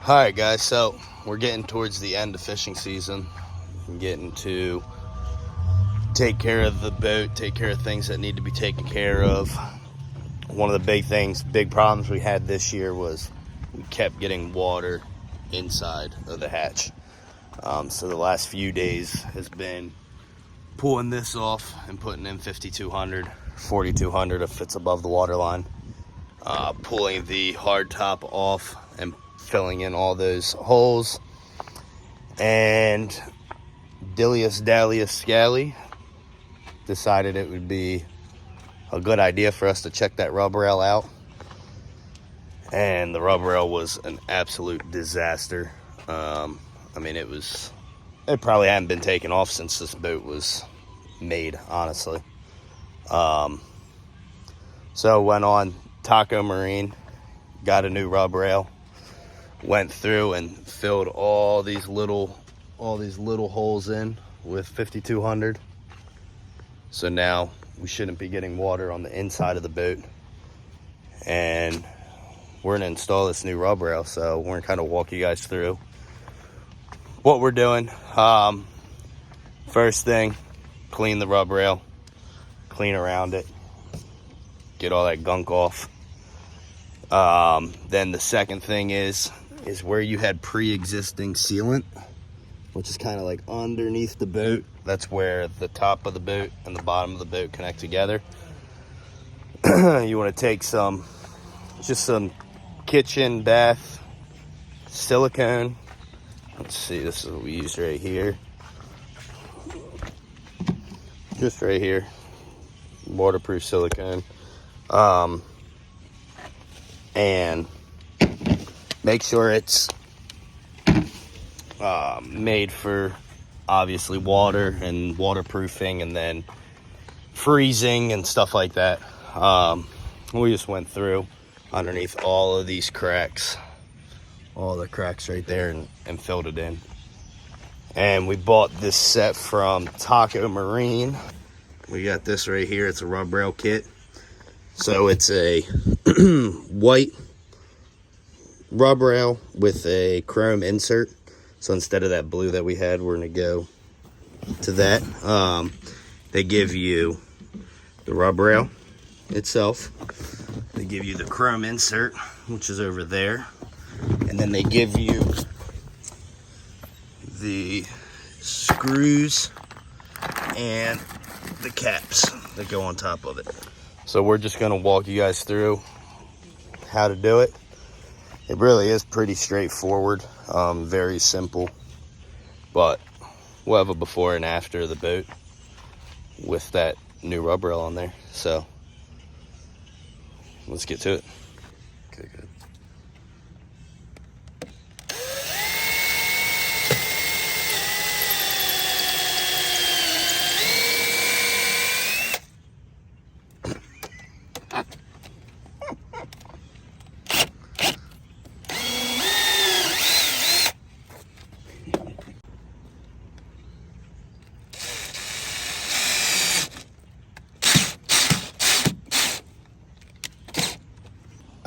All right, guys, so we're getting towards the end of fishing season. I'm getting to take care of the boat, take care of things that need to be taken care of. One of the big problems we had this year was we kept getting water inside of the hatch. So the last few days has been pulling this off and putting in 5,200, 4,200 if it's above the water line. Pulling the hard top off and filling in all those holes. And Dillius Dallius Scally decided it would be a good idea for us to check that rub rail out. And the rub rail was an absolute disaster. I mean, it probably hadn't been taken off since this boat was made, honestly. So went on Taco Marine, got a new rub rail, went through and filled all these little holes in with 5,200. So now we shouldn't be getting water on the inside of the boat. And we're gonna install this new rub rail, so we're gonna kind of walk you guys through what we're doing. First thing, clean the rub rail, clean around it, get all that gunk off. Then the second thing is where you had pre-existing sealant, which is kind of like underneath the boat. That's where the top of the boat and the bottom of the boat connect together. You want to take some kitchen bath silicone. Let's see, this is what we use right here. Just right here, waterproof silicone. And make sure it's made for obviously water and waterproofing and then freezing and stuff like that. We just went through underneath all of these cracks, all the cracks right there, and filled it in. And we bought this set from Taco Marine. We got this right here. It's a rub rail kit. So it's a white rub rail with a chrome insert. So instead of that blue that we had, we're gonna go to that. They give you the rub rail itself. They give you the chrome insert, which is over there. And then they give you the screws and the caps that go on top of it. So we're just gonna walk you guys through how to do it. It really is pretty straightforward, very simple, but we'll have a before and after of the boat with that new rub rail on there. So let's get to it. Okay, good.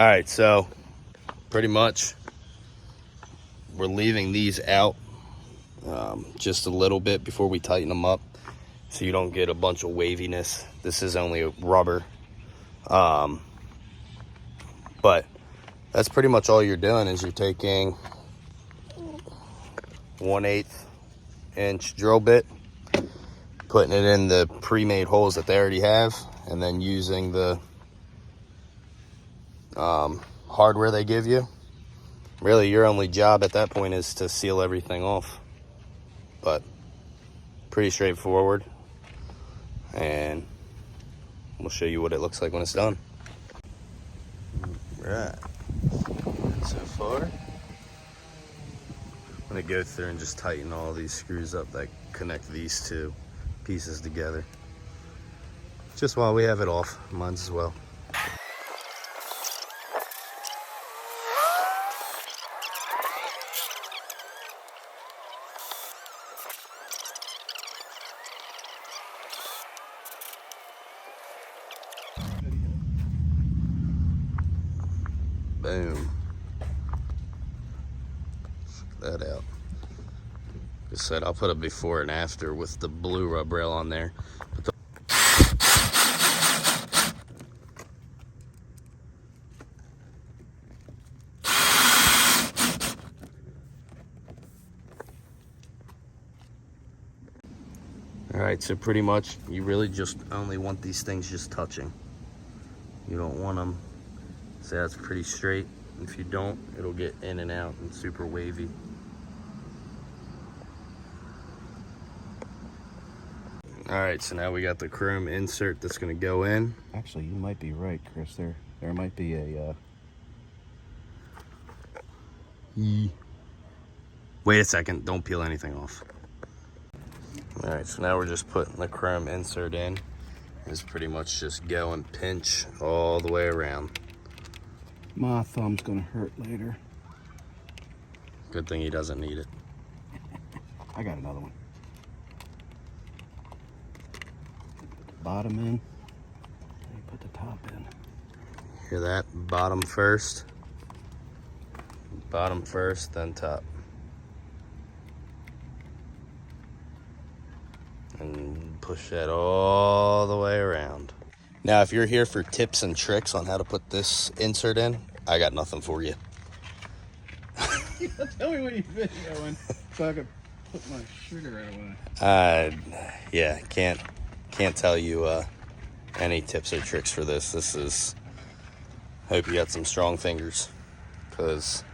All right, so pretty much we're leaving these out just a little bit before we tighten them up so you don't get a bunch of waviness. This is only a rubber, but that's pretty much all you're doing is you're taking 1/8 inch drill bit, putting it in the pre-made holes that they already have, and then using the hardware they give you. Really, your only job at that point is to seal everything off, but pretty straightforward, and we'll show you what it looks like when it's done. Right, so far I'm gonna go through and just tighten all these screws up that connect these two pieces together, just while we have it off. Mine's as well. Boom. that out. Like I said, I'll put a before and after with the blue rub rail on there. All right, so pretty much you really just only want these things just touching. You don't want them, so that's pretty straight. If you don't, it'll get in and out and super wavy. All right, so now we got the chrome insert that's gonna go in. Actually, you might be right, Chris. There might be a... Wait a second, don't peel anything off. All right, so now we're just putting the chrome insert in. It's pretty much just go and pinch all the way around. My thumb's gonna hurt later. Good thing he doesn't need it. I got another one. Bottom in, and you put the top in. Hear that? Bottom first, then top. And push that all the way around. Now, if you're here for tips and tricks on how to put this insert in, I got nothing for you. Tell me when you're videoing so I can put my sugar right away. Yeah, can't tell you any tips or tricks for this. This is, hope you got some strong fingers, because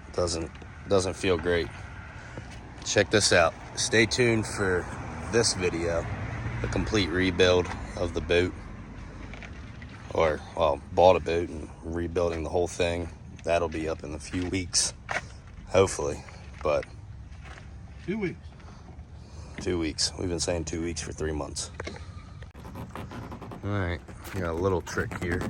it doesn't feel great. Check this out. Stay tuned for this video, the complete rebuild of the boat, or well, bought a boat and rebuilding the whole thing. That'll be up in a few weeks, hopefully. But 2 weeks. 2 weeks. We've been saying 2 weeks for 3 months. All right, got a little trick here.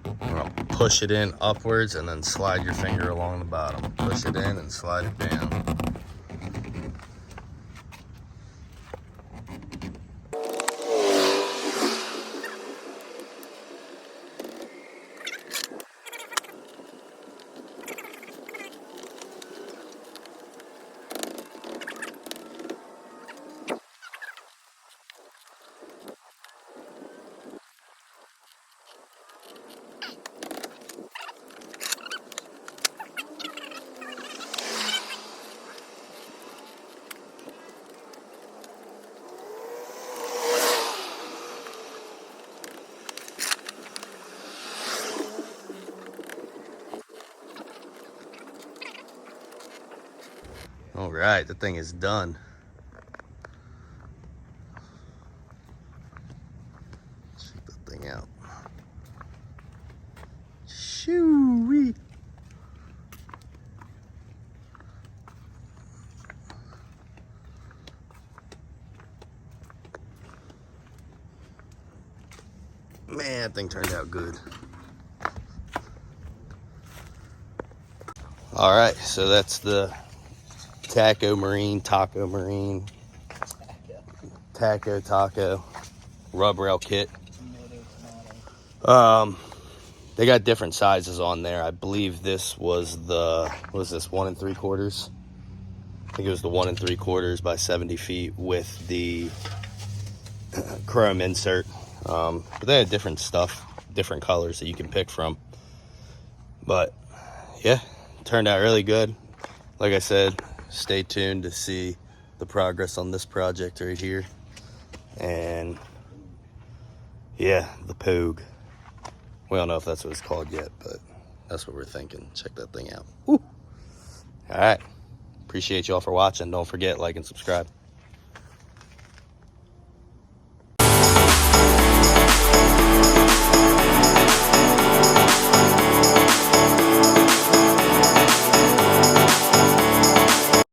You're gonna push it in upwards and then slide your finger along the bottom. Push it in and slide it down. All right, the thing is done. Check the thing out. Shoo-wee. Man, that thing turned out good. All right, so that's the Taco Marine rub rail kit. They got different sizes on there. I believe this was the, what was this, 1 3/4? I think it was the 1 3/4 by 70 feet with the chrome insert. But they had different stuff, different colors that you can pick from. But yeah, turned out really good. Like I said, stay tuned to see the progress on this project right here. And yeah, the Pogue. We don't know if that's what it's called yet, but that's what we're thinking. Check that thing out. Woo. All right. Appreciate y'all for watching. Don't forget, like and subscribe.